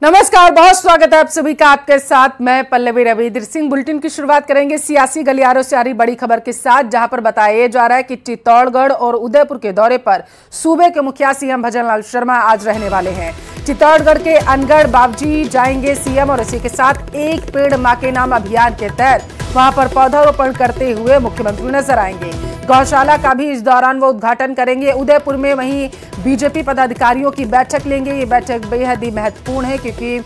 नमस्कार, बहुत स्वागत है आप सभी का। आपके साथ मैं पल्लवी रविंद्र सिंह। बुलेटिन की शुरुआत करेंगे सियासी गलियारों से आ रही बड़ी खबर के साथ, जहां पर बताया जा रहा है कि चित्तौड़गढ़ और उदयपुर के दौरे पर सूबे के मुखिया सीएम भजनलाल शर्मा आज रहने वाले हैं। चित्तौड़गढ़ के अनगढ़ बाबजी जाएंगे सीएम और इसी के साथ एक पेड़ मां के नाम अभियान के तहत वहां पर पौधारोपण करते हुए मुख्यमंत्री नजर आएंगे। गौशाला का भी इस दौरान वो उद्घाटन करेंगे। उदयपुर में वहीं बीजेपी पदाधिकारियों की बैठक लेंगे। ये बैठक बेहद ही महत्वपूर्ण है क्योंकि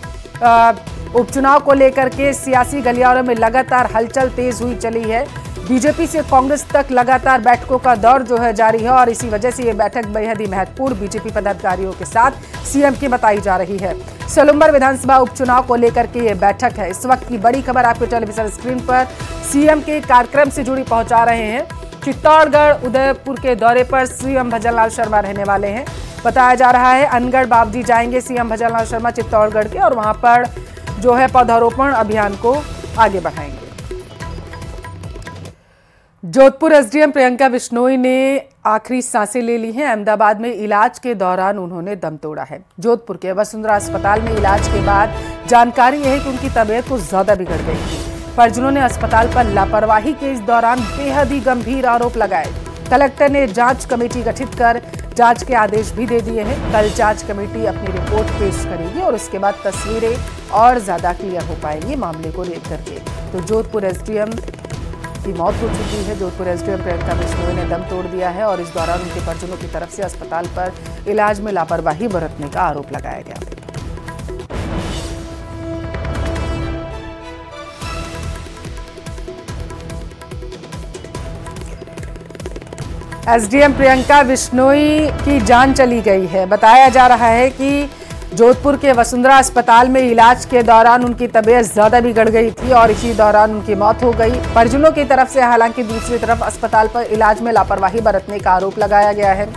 उपचुनाव को लेकर के सियासी गलियारों में लगातार हलचल तेज हुई चली है। बीजेपी से कांग्रेस तक लगातार बैठकों का दौर जो है जारी है और इसी वजह से ये बैठक बेहद ही महत्वपूर्ण बीजेपी पदाधिकारियों के साथ सीएम की बताई जा रही है। सलूम्बर विधानसभा उपचुनाव को लेकर के ये बैठक है। इस वक्त की बड़ी खबर आपके टेलीविजन स्क्रीन पर सीएम के कार्यक्रम से जुड़ी पहुंचा रहे हैं। चित्तौड़गढ़ उदयपुर के दौरे पर सीएम भजनलाल शर्मा रहने वाले हैं। बताया जा रहा है अनगढ़ बाबजी जाएंगे सीएम भजनलाल शर्मा चित्तौड़गढ़ के और वहां पर जो है पौधारोपण अभियान को आगे बढ़ाएंगे। जोधपुर एसडीएम प्रियंका बिश्नोई ने आखिरी सांसें ले ली हैं। अहमदाबाद में इलाज के दौरान उन्होंने दम तोड़ा है। जोधपुर के वसुंधरा अस्पताल में इलाज के बाद जानकारी है कि उनकी तबीयत कुछ ज्यादा बिगड़ गई थी। परिजनों ने अस्पताल पर लापरवाही के इस दौरान बेहद ही गंभीर आरोप लगाए। कलेक्टर ने जांच कमेटी गठित कर जांच के आदेश भी दे दिए हैं। कल जांच कमेटी अपनी रिपोर्ट पेश करेगी और उसके बाद तस्वीरें और ज्यादा क्लियर हो पाएंगी मामले को लेकर के। तो जोधपुर एसडीएम की मौत हो चुकी है। जोधपुर एसडीएम प्रियंका बिश्नोई ने दम तोड़ दिया है और इस दौरान उनके परिजनों की तरफ से अस्पताल पर इलाज में लापरवाही बरतने का आरोप लगाया गया। एसडीएम प्रियंका बिश्नोई की जान चली गई है। बताया जा रहा है कि जोधपुर के वसुंधरा अस्पताल में इलाज के दौरान उनकी तबीयत ज्यादा बिगड़ गई थी और इसी दौरान उनकी मौत हो गई। परिजनों की तरफ से हालांकि दूसरी तरफ अस्पताल पर इलाज में लापरवाही बरतने का आरोप लगाया गया है।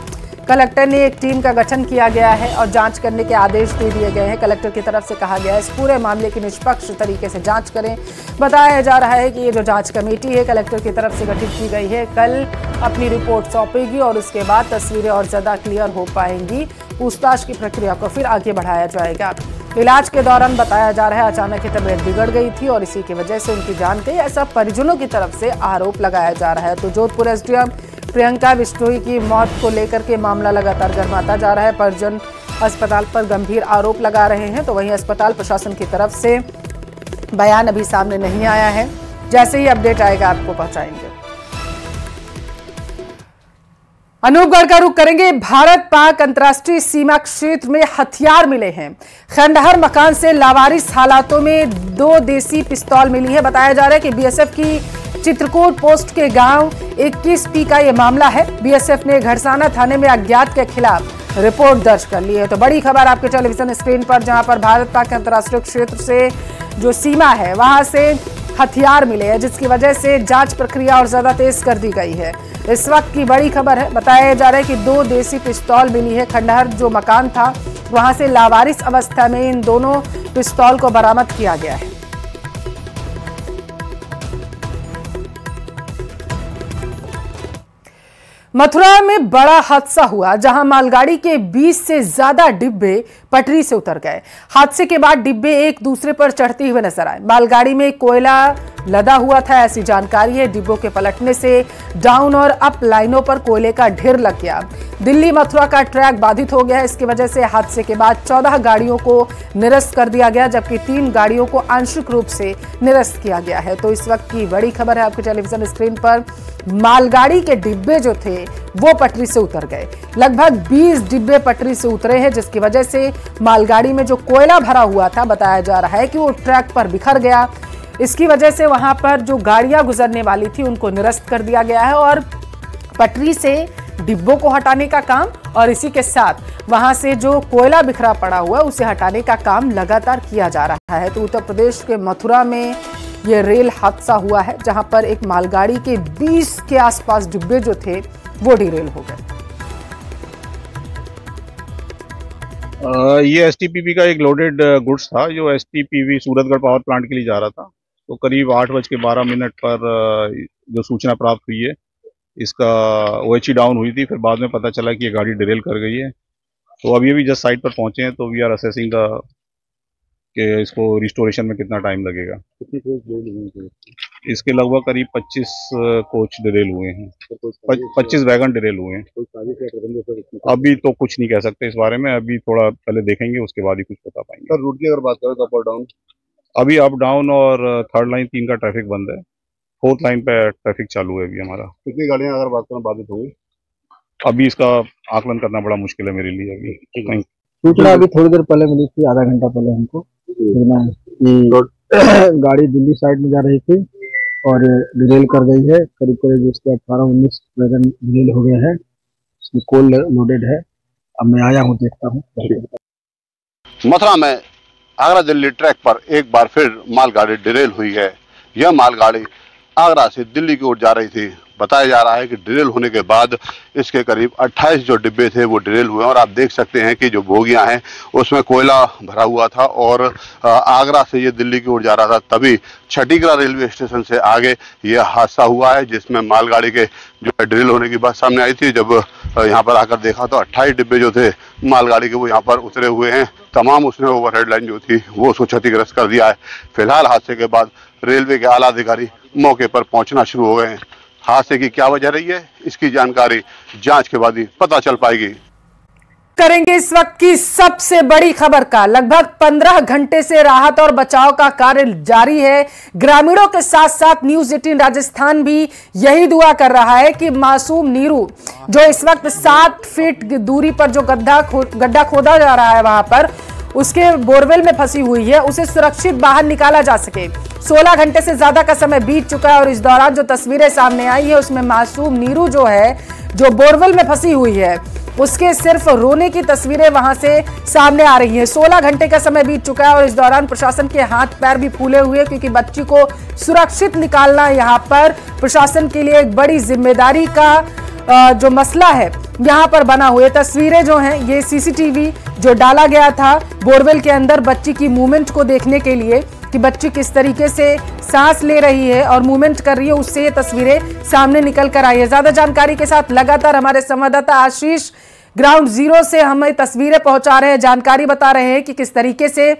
कलेक्टर ने एक टीम का गठन किया गया है और जांच करने के आदेश दे दिए गए हैं। कलेक्टर की तरफ से कहा गया है इस पूरे मामले की निष्पक्ष तरीके से जांच करें। बताया जा रहा है कि ये जो जांच कमेटी है कलेक्टर की तरफ से गठित की गई है, कल अपनी रिपोर्ट सौंपेगी और उसके बाद तस्वीरें और ज्यादा क्लियर हो पाएंगी। पूछताछ की प्रक्रिया को फिर आगे बढ़ाया जाएगा। इलाज के दौरान बताया जा रहा है अचानक ही तबीयत बिगड़ गई थी और इसी की वजह से उनकी जान गई, ऐसा परिजनों की तरफ से आरोप लगाया जा रहा है। तो जोधपुर एसडीएम प्रियंका बिश्नोई की मौत को लेकर के मामला लगातार गर्माता जा रहा है। परिजन अस्पताल पर गंभीर आरोप लगा रहे हैं। तो वहीं अस्पताल प्रशासन की तरफ से बयान अभी सामने नहीं आया है। जैसे ही अपडेट आएगा आपको पहुंचाएंगे। अनूपगढ़ का रुख करेंगे। भारत पाक अंतर्राष्ट्रीय सीमा क्षेत्र में हथियार मिले हैं। खंडहर मकान से लावारिस हालातों में 2 देसी पिस्तौल मिली है। बताया जा रहा है कि बीएसएफ की चित्रकूट पोस्ट के गांव 21P का यह मामला है। बीएसएफ ने घरसाना थाने में अज्ञात के खिलाफ रिपोर्ट दर्ज कर ली है। तो बड़ी खबर आपके टेलीविजन स्क्रीन पर, जहां पर भारत पाक अंतर्राष्ट्रीय क्षेत्र से जो सीमा है वहां से हथियार मिले हैं, जिसकी वजह से जांच प्रक्रिया और ज्यादा तेज कर दी गई है। इस वक्त की बड़ी खबर है। बताया जा रहा है कि 2 देसी पिस्तौल मिली है। खंडहर जो मकान था वहां से लावारिस अवस्था में इन दोनों पिस्तौल को बरामद किया गया है। मथुरा में बड़ा हादसा हुआ, जहां मालगाड़ी के 20 से ज्यादा डिब्बे पटरी से उतर गए। हादसे के बाद डिब्बे एक दूसरे पर चढ़ते हुए नजर आए। मालगाड़ी में कोयला लदा हुआ था, ऐसी जानकारी है। डिब्बों के पलटने से डाउन और अप लाइनों पर कोयले का ढेर लग गया। दिल्ली मथुरा का ट्रैक बाधित हो गया। इसकी वजह से हादसे के बाद 14 गाड़ियों को निरस्त कर दिया गया, जबकि 3 गाड़ियों को आंशिक रूप से निरस्त किया गया है। तो इस वक्त की बड़ी खबर है आपके टेलीविजन स्क्रीन पर। मालगाड़ी के डिब्बे जो थे वो पटरी से उतर गए। लगभग 20 डिब्बे पटरी से उतरे हैं, जिसकी वजह से मालगाड़ी में जो कोयला भरा हुआ था बताया जा रहा है कि वो ट्रैक पर बिखर गया। इसकी वजह से वहां पर जो गाड़ियां गुजरने वाली थी उनको निरस्त कर दिया गया है और पटरी से डिब्बों को हटाने का काम और इसी के साथ वहां से जो कोयला बिखरा पड़ा हुआ उसे हटाने का काम लगातार किया जा रहा है। तो उत्तर प्रदेश के मथुरा में यह रेल हादसा हुआ है, जहां पर एक मालगाड़ी के 20 के आसपास डिब्बे जो थे वो डिरेल हो गए। ये एसटीपीवी का एक लोडेड गुड्स था जो एसटीपीवी सूरतगढ़ पावर प्लांट के लिए जा रहा था। तो करीब 8:12 पर जो सूचना प्राप्त हुई है, इसका OHE डाउन हुई थी। फिर बाद में पता चला कि ये गाड़ी डिरेल कर गई है। तो अभी जस्ट साइट पर पहुंचे हैं, तो वी आर असेसिंग द कि इसको रिस्टोरेशन में कितना टाइम लगेगा। इसके लगभग करीब 25 कोच डिरेल हुए हैं, 25 वैगन डिरेल हुए हैं। अभी तो कुछ नहीं कह सकते इस बारे में, अभी थोड़ा पहले देखेंगे, उसके बाद ही कुछ बता पाएंगे। सर रूट की अगर बात करें तो अप और डाउन? अभी अप डाउन और थर्ड लाइन 3 का ट्रैफिक बंद है, फोर्थ लाइन पे ट्रैफिक चालू है अभी हमारा। कितनी गाड़ियां अगर बात करें बाधित होंगी? अभी इसका आकलन करना बड़ा मुश्किल है मेरे लिए अभी। सूचना अभी थोड़ी देर पहले मिली थी, आधा घंटा पहले हमको कि गाड़ी दिल्ली साइड में जा रही थी और डिरेल कर गई है। करीब करीब उसके 18-19 वैगन डिरेल हो गया है, इसमें कोल लोडेड है। अब मैं आया हूँ, देखता हूँ। मथुरा में आगरा दिल्ली ट्रैक पर एक बार फिर मालगाड़ी डिरेल हुई है। यह मालगाड़ी आगरा से दिल्ली की ओर जा रही थी। बताया जा रहा है कि डिरेल होने के बाद इसके करीब 28 जो डिब्बे थे वो डिरेल हुए और आप देख सकते हैं कि जो बोगियां हैं उसमें कोयला भरा हुआ था और आगरा से ये दिल्ली की ओर जा रहा था। तभी छठीगढ़ रेलवे स्टेशन से आगे यह हादसा हुआ है जिसमें मालगाड़ी के जो डिरेल होने की बात सामने आई थी। जब यहाँ पर आकर देखा तो 28 डिब्बे जो थे मालगाड़ी के वो यहाँ पर उतरे हुए हैं। तमाम उसने ओवरहेड लाइन जो थी वो उसको क्षतिग्रस्त कर दिया है। फिलहाल हादसे के बाद रेलवे के आला अधिकारी मौके पर पहुंचना शुरू हो गए हैं। हादसे की क्या वजह रही है इसकी जानकारी जांच के बाद ही पता चल पाएगी। करेंगे इस वक्त की सबसे बड़ी खबर का। लगभग 15 घंटे से राहत और बचाव का कार्य जारी है। ग्रामीणों के साथ साथ न्यूज 18 राजस्थान भी यही दुआ कर रहा है कि मासूम नीरू जो इस वक्त 7 फीट दूरी पर जो गड्ढा खोदा जा रहा है वहां पर उसके बोरवेल में फंसी हुई है, उसे सुरक्षित बाहर निकाला जा सके। 16 घंटे से ज्यादा का समय बीत चुका है और इस दौरान जो तस्वीरें सामने आई है उसमें मासूम नीरू जो है जो बोरवेल में फंसी हुई है उसके सिर्फ रोने की तस्वीरें वहां से सामने आ रही हैं। 16 घंटे का समय बीत चुका है और इस दौरान प्रशासन के हाथ पैर भी फूले हुए क्योंकि बच्ची को सुरक्षित निकालना यहाँ पर प्रशासन के लिए एक बड़ी जिम्मेदारी का जो मसला है यहाँ पर बना हुआ है। तस्वीरें जो हैं ये सीसीटीवी जो डाला गया था बोरवेल के अंदर बच्ची की मूवमेंट को देखने के लिए कि बच्ची किस तरीके से सांस ले रही है और मूवमेंट कर रही है, उससे ये तस्वीरें सामने निकल कर आई है। ज्यादा जानकारी के साथ लगातार हमारे संवाददाता आशीष ग्राउंड जीरो से हमें तस्वीरें पहुंचा रहे हैं, जानकारी बता रहे हैं कि किस तरीके से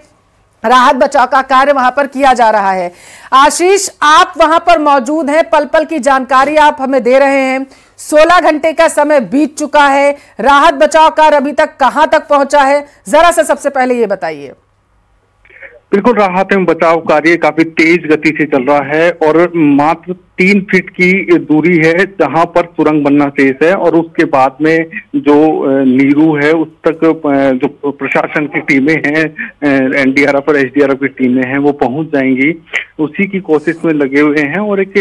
राहत बचाव का कार्य वहां पर किया जा रहा है। आशीष, आप वहां पर मौजूद हैं, पल पल की जानकारी आप हमें दे रहे हैं। 16 घंटे का समय बीत चुका है, राहत बचाव कार्य अभी तक कहां तक पहुंचा है, जरा सा सबसे पहले ये बताइए। बिल्कुल, राहत एवं बचाव कार्य काफी तेज गति से चल रहा है और मात्र 3 फीट की दूरी है जहां पर सुरंग बनना शेष है और उसके बाद में जो नीरू है उस तक जो प्रशासन की टीमें हैं, एनडीआरएफ और एसडीआरएफ की टीमें हैं वो पहुंच जाएंगी। उसी की कोशिश में लगे हुए हैं और एक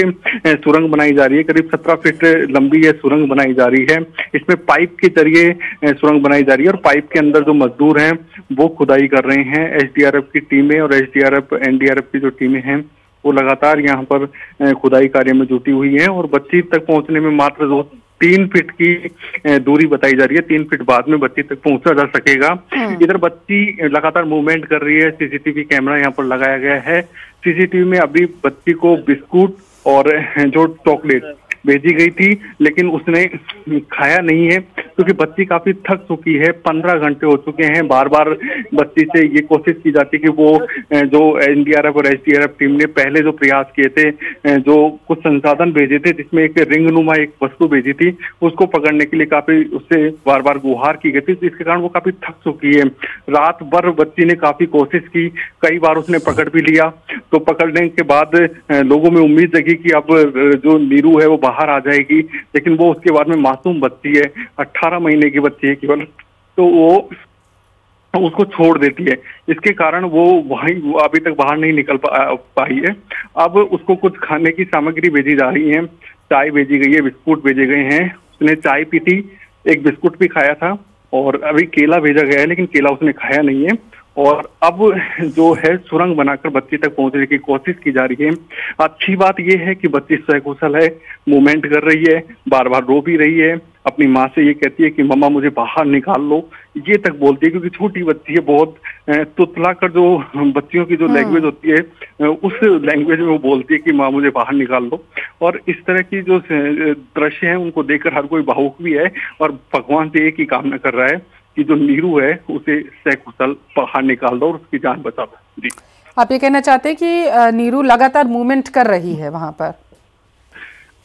सुरंग बनाई जा रही है। करीब 17 फीट लंबी यह सुरंग बनाई जा रही है। इसमें पाइप के जरिए सुरंग बनाई जा रही है और पाइप के अंदर जो मजदूर हैं वो खुदाई कर रहे हैं। एसडीआरएफ की टीमें और एसडीआरएफ एनडीआरएफ की जो टीमें हैं वो लगातार यहाँ पर खुदाई कार्य में जुटी हुई है और बच्ची तक पहुंचने में मात्र 3 फीट की दूरी बताई जा रही है। 3 फीट बाद में बच्ची तक पहुंचा जा सकेगा। इधर बच्ची लगातार मूवमेंट कर रही है। सीसीटीवी कैमरा यहाँ पर लगाया गया है। सीसीटीवी में अभी बच्ची को बिस्कुट और जो चॉकलेट भेजी गई थी लेकिन उसने खाया नहीं है क्योंकि बच्ची काफी थक चुकी है। 15 घंटे हो चुके हैं। बार बार बच्ची से ये कोशिश की जाती कि वो जो एनडीआरएफ और एसडीआरएफ टीम ने पहले जो प्रयास किए थे, जो कुछ संसाधन भेजे थे जिसमें एक रिंगनुमा एक वस्तु भेजी थी, उसको पकड़ने के लिए काफी उससे बार बार गुहार की गई थी, जिसके कारण वो काफी थक चुकी है। रात भर बच्ची ने काफी कोशिश की, कई बार उसने पकड़ भी लिया। तो पकड़ने के बाद लोगों में उम्मीद जगी कि अब जो नीरू है वो बाहर आ जाएगी, लेकिन वो उसके बाद में मासूम बच्ची है, 18 महीने की बच्ची है केवल, तो वो उसको छोड़ देती है। इसके कारण वो वहीं अभी तक बाहर नहीं निकल पाई है। अब उसको कुछ खाने की सामग्री भेजी जा रही है, चाय भेजी गई है, बिस्कुट भेजे गए हैं। उसने चाय पी थी, एक बिस्कुट भी खाया था और अभी केला भेजा गया है लेकिन केला उसने खाया नहीं है। और अब जो है सुरंग बनाकर बच्ची तक पहुंचने की कोशिश की जा रही है। अच्छी बात यह है कि बच्ची सकुशल है, मूवमेंट कर रही है, बार बार रो भी रही है, अपनी माँ से ये कहती है कि मम्मा मुझे बाहर निकाल लो, ये तक बोलती है क्योंकि छोटी बच्ची है। बहुत तुतला कर जो बच्चियों की जो लैंग्वेज होती है उस लैंग्वेज में वो बोलती है कि माँ मुझे बाहर निकाल लो। और इस तरह की जो दृश्य है उनको देखकर हर कोई भावुक भी है और भगवान से एक ही कामना कर रहा है कि जो नीरू है उसे सकुशल बाहर निकाल दो और उसकी जान बचा दो। जी, आप ये कहना चाहते हैं कि नीरू लगातार मूवमेंट कर रही है वहां पर?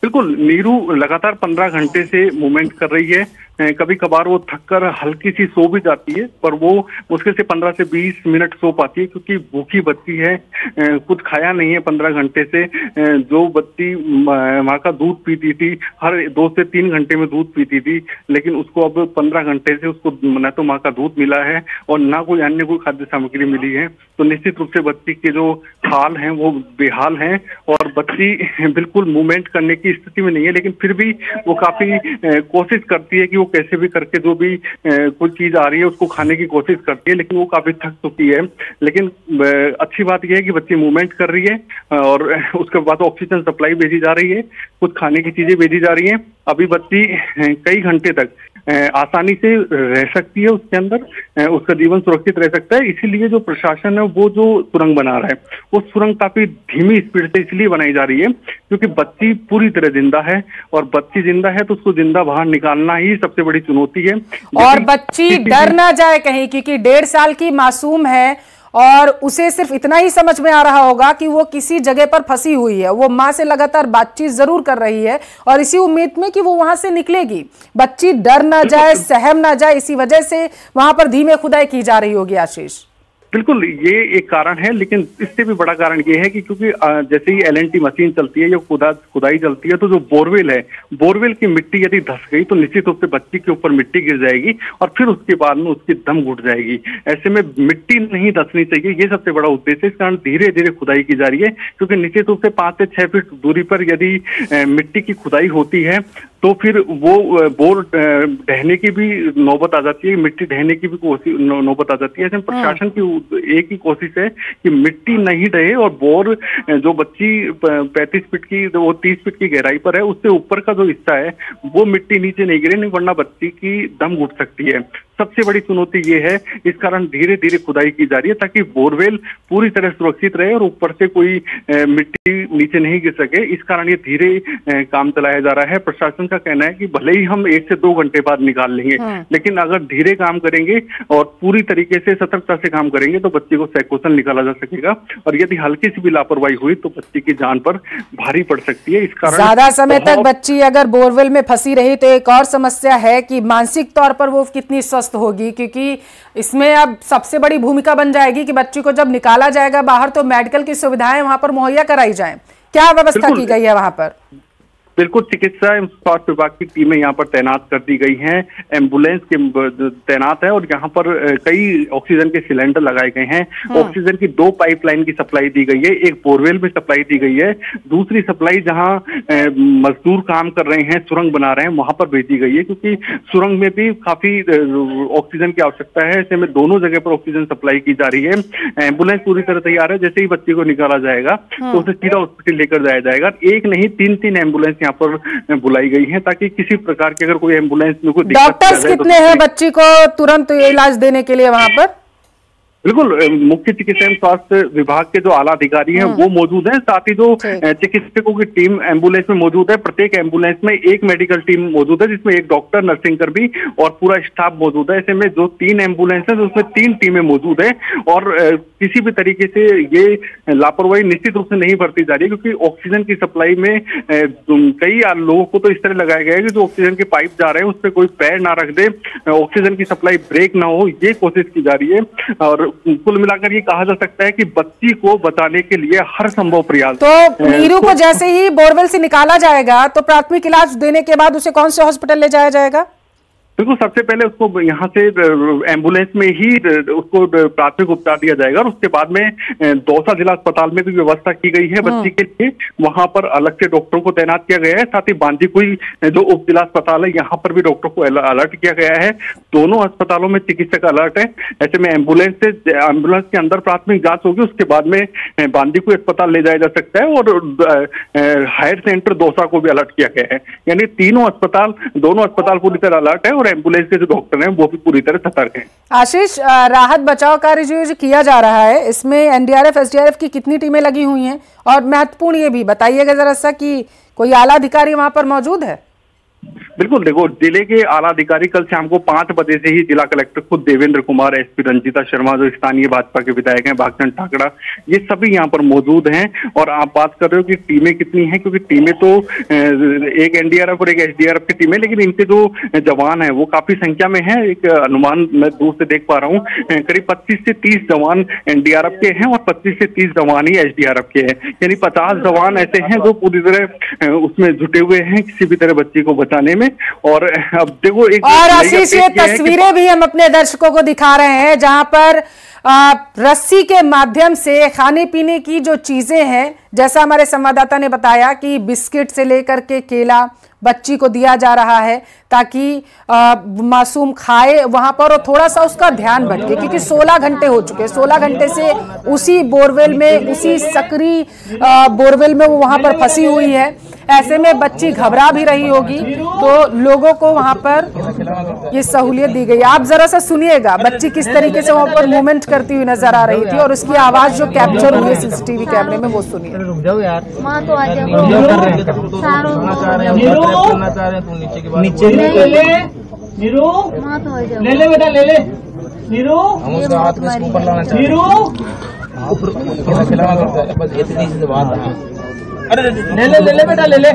बिल्कुल, नीरू लगातार 15 घंटे से मूवमेंट कर रही है। कभी कभार वो थककर हल्की सी सो भी जाती है, पर वो मुश्किल से 15 से 20 मिनट सो पाती है, क्योंकि भूखी बच्ची है, कुछ खाया नहीं है 15 घंटे से। जो बच्ची माँ का दूध पीती थी, हर 2 से 3 घंटे में दूध पीती थी, लेकिन उसको अब 15 घंटे से उसको न तो माँ का दूध मिला है और ना कोई अन्य कोई खाद्य सामग्री मिली है। तो निश्चित रूप से बच्ची के जो हाल हैं वो बेहाल हैं और बच्ची बिल्कुल मूवमेंट करने की स्थिति में नहीं है, लेकिन फिर भी वो काफी कोशिश करती है कि वो कैसे भी करके जो भी कोई चीज आ रही है उसको खाने की कोशिश करती है, लेकिन वो काफी थक चुकी है। लेकिन अच्छी बात यह है कि बच्ची मूवमेंट कर रही है और उसके बाद ऑक्सीजन सप्लाई भेजी जा रही है, कुछ खाने की चीजें भेजी जा रही हैं। अभी बच्ची कई घंटे तक आसानी से रह सकती है उसके अंदर, उसका जीवन सुरक्षित रह सकता है। इसीलिए जो प्रशासन है वो जो सुरंग बना रहा है, वो सुरंग काफी धीमी स्पीड से इसलिए बनाई जा रही है क्योंकि बच्ची पूरी तरह जिंदा है और बच्ची जिंदा है तो उसको जिंदा बाहर निकालना ही सबसे बड़ी चुनौती है। और बच्ची डर ना जाए कहीं, क्योंकि 1.5 साल की मासूम है और उसे सिर्फ इतना ही समझ में आ रहा होगा कि वो किसी जगह पर फंसी हुई है। वो माँ से लगातार बातचीत जरूर कर रही है और इसी उम्मीद में कि वो वहां से निकलेगी। बच्ची डर ना जाए, सहम ना जाए, इसी वजह से वहां पर धीमे खुदाई की जा रही होगी। आशीष, बिल्कुल, ये एक कारण है, लेकिन इससे भी बड़ा कारण ये है कि क्योंकि जैसे ही LNT मशीन चलती है या खुदाई चलती है, तो जो बोरवेल है, बोरवेल की मिट्टी यदि धंस गई तो निश्चित रूप से बच्ची के ऊपर मिट्टी गिर जाएगी और फिर उसके बाद में उसकी दम घुट जाएगी। ऐसे में मिट्टी नहीं धंसनी चाहिए, ये सबसे बड़ा उद्देश्य है। इस कारण धीरे धीरे खुदाई की जा रही है, क्योंकि निश्चित रूप से 5 से 6 फीट दूरी पर यदि मिट्टी की खुदाई होती है तो फिर वो बोर ढहने की भी नौबत आ जाती है, मिट्टी ढहने की भी नौबत आ जाती है। ऐसे प्रशासन की एक ही कोशिश है कि मिट्टी नहीं ढहे और बोर जो बच्ची 35 फीट की, वो 30 फीट की गहराई पर है, उससे ऊपर का जो हिस्सा है वो मिट्टी नीचे नहीं गिरे, नहीं वरना बच्ची की दम घुट सकती है। सबसे बड़ी चुनौती ये है, इस कारण धीरे धीरे खुदाई की जा रही है ताकि बोरवेल पूरी तरह सुरक्षित रहे और ऊपर से कोई मिट्टी नीचे नहीं गिर सके। इस कारण ये धीरे काम चलाया जा रहा है। प्रशासन का कहना है कि भले ही हम 1 से 2 घंटे बाद निकाल लेंगे, लेकिन अगर धीरे काम करेंगे और पूरी तरीके से सतर्कता से काम करेंगे तो बच्ची को सकुशल निकाला जा सकेगा। और यदि हल्की सी भी लापरवाही हुई तो बच्ची की जान पर भारी पड़ सकती है। इस कारण ज्यादा समय तक बच्ची अगर बोरवेल में फंसी रही तो एक और समस्या है कि मानसिक तौर पर वो कितनी स्वस्थ होगी, क्योंकि इसमें अब सबसे बड़ी भूमिका बन जाएगी कि बच्ची को जब निकाला जाएगा बाहर तो मेडिकल की सुविधाएं वहां पर मुहैया कराई जाएं। क्या व्यवस्था की गई है वहां पर? बिल्कुल, चिकित्सा एवं स्वास्थ्य विभाग की टीमें यहाँ पर तैनात कर दी गई हैं, एम्बुलेंस के तैनात है और यहाँ पर कई ऑक्सीजन के सिलेंडर लगाए गए हैं। ऑक्सीजन की 2 पाइपलाइन की सप्लाई दी गई है, एक बोरवेल में सप्लाई दी गई है, दूसरी सप्लाई जहाँ मजदूर काम कर रहे हैं, सुरंग बना रहे हैं, वहां पर भेजी गई है, क्योंकि सुरंग में भी काफी ऑक्सीजन की आवश्यकता है। ऐसे में दोनों जगह पर ऑक्सीजन सप्लाई की जा रही है। एम्बुलेंस पूरी तरह तैयार है, जैसे ही बच्ची को निकाला जाएगा तो उसे सीधा हॉस्पिटल लेकर जाया जाएगा। एक नहीं 3-3 एम्बुलेंस यहाँ पर बुलाई गई है ताकि किसी प्रकार की अगर कोई एम्बुलेंस में कोई दिक्कत डॉक्टर्स कितने हैं बच्ची को तुरंत इलाज देने के लिए वहां पर? बिल्कुल, मुख्य चिकित्सा एवं स्वास्थ्य विभाग के जो आला अधिकारी हैं वो मौजूद हैं, साथ ही जो चिकित्सकों की टीम एम्बुलेंस में मौजूद है। प्रत्येक एम्बुलेंस में एक मेडिकल टीम मौजूद है जिसमें एक डॉक्टर, नर्सिंग कर्मी और पूरा स्टाफ मौजूद है। ऐसे में जो 3 एम्बुलेंस है उसमें 3 टीमें मौजूद है और किसी भी तरीके से ये लापरवाही निश्चित रूप से नहीं बरती जा रही है, क्योंकि ऑक्सीजन की सप्लाई में कई लोगों को तो इस तरह लगाया गया है कि जो ऑक्सीजन के पाइप जा रहे हैं उस पर कोई पैर ना रख दे, ऑक्सीजन की सप्लाई ब्रेक ना हो, ये कोशिश की जा रही है। और कुल मिलाकर ये कहा जा सकता है कि बच्ची को बचाने के लिए हर संभव प्रयास। तो नीरू को जैसे ही बोरवेल से निकाला जाएगा तो प्राथमिक इलाज देने के बाद उसे कौन से हॉस्पिटल ले जाया जाएगा? बिल्कुल, सबसे पहले उसको यहाँ से एम्बुलेंस में ही उसको प्राथमिक उपचार दिया जाएगा और उसके बाद में दौसा जिला अस्पताल में भी व्यवस्था की गई है बच्ची के लिए। वहां पर अलग से डॉक्टरों को तैनात किया गया है, साथ ही बांदीकुई जो उप जिला अस्पताल है यहाँ पर भी डॉक्टर को अलर्ट किया गया है। दोनों अस्पतालों में चिकित्सक अलर्ट है। ऐसे में एम्बुलेंस के अंदर प्राथमिक जांच होगी, उसके बाद में बांदीकुई अस्पताल ले जाया जा सकता है और हायर सेंटर दौसा को भी अलर्ट किया गया है। यानी दोनों अस्पताल पूरी तरह अलर्ट है और एम्बुलेंस के जो डॉक्टर हैं वो भी पूरी तरह सतर्क हैं। आशीष, राहत बचाव कार्य जो किया जा रहा है इसमें एनडीआरएफ, एसडीआरएफ की कितनी टीमें लगी हुई हैं? और महत्वपूर्ण ये भी बताइएगा जरा सा कि कोई आला अधिकारी वहां पर मौजूद है? बिल्कुल, देखो जिले के आला अधिकारी कल शाम को 5 बजे से ही जिला कलेक्टर खुद देवेंद्र कुमार, एसपी रंजीता शर्मा, जो स्थानीय भाजपा के विधायक हैं भागचंद ठाकड़ा, ये सभी यहाँ पर मौजूद हैं। और आप बात कर रहे हो कि टीमें कितनी हैं, क्योंकि टीमें तो एक एनडीआरएफ और एक एसडीआरएफ की टीम है, लेकिन इनके जो जवान है वो काफी संख्या में है। एक अनुमान मैं दूर से देख पा रहा हूँ, करीब 25 से 30 जवान एनडीआरएफ के हैं और 25 से 30 जवान ही एसडीआरएफ के हैं, यानी 50 जवान ऐसे हैं जो पूरी तरह उसमें जुटे हुए हैं किसी भी तरह बच्ची को बचाने में। और अब देखो एक और आशीष, ये तस्वीरें भी हम अपने दर्शकों को दिखा रहे हैं जहां पर रस्सी के माध्यम से खाने पीने की जो चीजें हैं, जैसा हमारे संवाददाता ने बताया कि बिस्किट से लेकर के केला बच्ची को दिया जा रहा है ताकि मासूम खाए वहां पर और थोड़ा सा उसका ध्यान भटके, क्योंकि 16 घंटे हो चुके हैं। 16 घंटे से उसी बोरवेल में, उसी सकरी बोरवेल में वो वहां पर फंसी हुई है। ऐसे में बच्ची घबरा भी रही होगी, तो लोगों को वहां पर ये सहूलियत दी गई। आप जरा सा सुनिएगा बच्ची किस तरीके से वहां पर मूवमेंट करती हुई नजर आ रही थी और उसकी आवाज जो कैप्चर हुई है सीसीटीवी कैमरे में, वो सुनिए। रुक जाओ यार, माँ तो आ जाओ, नीचे ले ले नीरू, माँ तो आ जाओ, ले ले बेटा ले ले नीरू, हम उसका हाथ में ऊपर लाना चाहिए नीरू, खिलाना पड़ता है बस इतनी सी बात है। अरे ले ले बेटा ले ले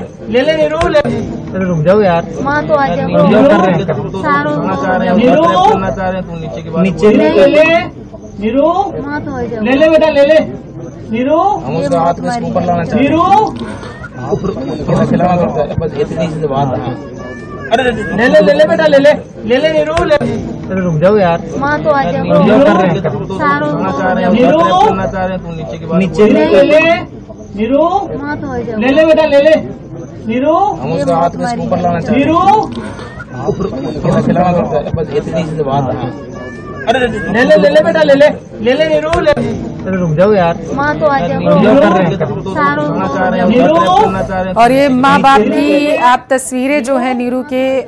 नीरू ले। अरे रुक जाओ यार, माँ तो आ जाओ, नीचे ले ले नीरू, माँ तो आ जाओ, ले बेटा ले ले नीरू, हम उसका हाथ में ऊपर लाना चाहिए नीरू, खिलाना पड़ता है बस इतनी सी बात है। अरे ले बेटा ले ले नीरू ले। अरे रुक जाओ यार, माँ तो आ जाओ, नीचे ले ले नीरू, माँ तो आ जाओ, ले बेटा ले नीरू, हम उसका हाथ में ऊपर लाना चाहिए नीरू, खिलाना पड़ता है बस इतनी सी बात है। अरे ले बेटा ले ले नीरू ले। अरे रुक जाओ यार, माँ तो आ जाओ, और ये माँ बाप की आप तस्वीरें जो है नीरू के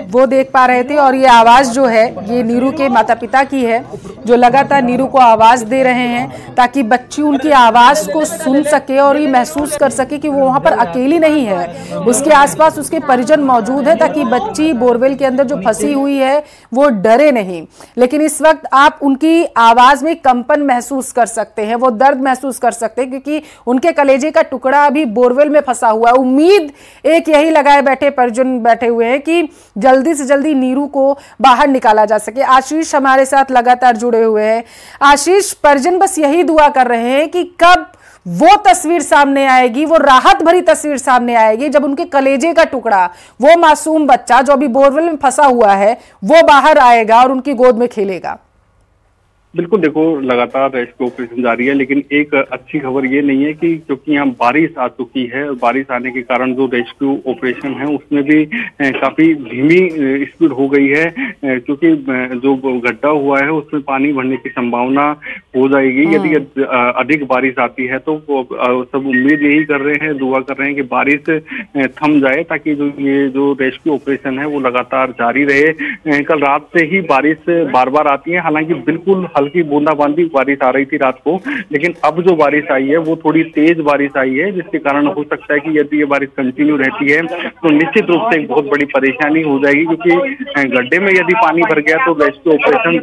वो देख पा रहे थे। और ये आवाज जो है ये नीरू के माता पिता की है, जो लगातार नीरू को आवाज दे रहे हैं ताकि बच्ची उनकी आवाज को सुन सके और ये महसूस कर सके कि वो वहां पर अकेली नहीं है, उसके आसपास उसके परिजन मौजूद है, ताकि बच्ची बोरवेल के अंदर जो फंसी हुई है वो डरे नहीं। लेकिन इस वक्त आप उनकी आवाज में कंपन महसूस कर सकते हैं, वो दर्द महसूस कर सकते हैं, क्योंकि उनके कलेजे का टुकड़ा अभी बोरवेल में फंसा हुआ है। उम्मीद एक यही लगाए बैठे परिजन बैठे हुए हैं कि जल्दी से जल्दी नीरू को बाहर निकाला जा सके। आशीष हमारे साथ लगातार जुड़े हुए हैं। आशीष, परिजन बस यही दुआ कर रहे हैं कि कब वो तस्वीर सामने आएगी, वो राहत भरी तस्वीर सामने आएगी जब उनके कलेजे का टुकड़ा, वो मासूम बच्चा जो अभी बोरवेल में फंसा हुआ है, वो बाहर आएगा और उनकी गोद में खेलेगा। बिल्कुल, देखो लगातार रेस्क्यू ऑपरेशन जारी है, लेकिन एक अच्छी खबर ये नहीं है कि क्योंकि यहाँ बारिश आ चुकी है और बारिश आने के कारण जो रेस्क्यू ऑपरेशन है उसमें भी काफी धीमी स्पीड हो गई है, क्योंकि जो गड्ढा हुआ है उसमें पानी भरने की संभावना हो जाएगी यदि अधिक बारिश आती है। तो सब उम्मीद यही कर रहे हैं, दुआ कर रहे हैं कि बारिश थम जाए ताकि ये जो रेस्क्यू ऑपरेशन है वो लगातार जारी रहे। कल रात से ही बारिश बार बार आती है, हालांकि बिल्कुल हल्की बूंदाबांदी बारिश आ रही थी रात को, लेकिन अब जो बारिश आई है वो थोड़ी तेज बारिश आई है, जिसके कारण हो सकता है कि यदि ये बारिश कंटिन्यू रहती है तो निश्चित रूप से एक बहुत बड़ी परेशानी हो जाएगी, क्योंकि गड्ढे में यदि पानी भर गया तो रेस्क्यू ऑपरेशन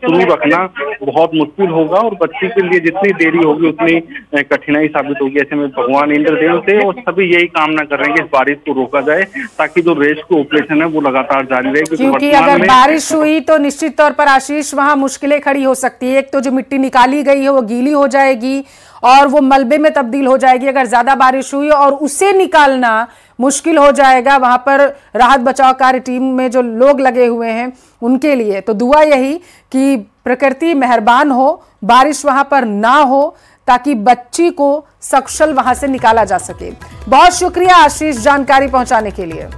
शुरू रखना बहुत मुश्किल होगा और बच्ची के लिए जितनी देरी होगी उतनी कठिनाई साबित होगी। ऐसे में भगवान इंद्रदेव से और सभी यही कामना कर रहे हैं कि इस बारिश को रोका जाए ताकि जो रेस्क्यू ऑपरेशन है वो लगातार जारी रहे, क्योंकि अगर बारिश हुई तो निश्चित तौर पर आशीष वहां मुश्किलें खड़ी हो सकती है। एक तो जो मिट्टी निकाली गई है वो गीली हो जाएगी और वो मलबे में तब्दील हो जाएगी अगर ज्यादा बारिश हुई, और उसे निकालना मुश्किल हो जाएगा वहां पर राहत बचाव कार्य टीम में जो लोग लगे हुए हैं उनके लिए। तो दुआ यही कि प्रकृति मेहरबान हो, बारिश वहां पर ना हो ताकि बच्ची को सकुशल वहां से निकाला जा सके। बहुत शुक्रिया आशीष जानकारी पहुंचाने के लिए।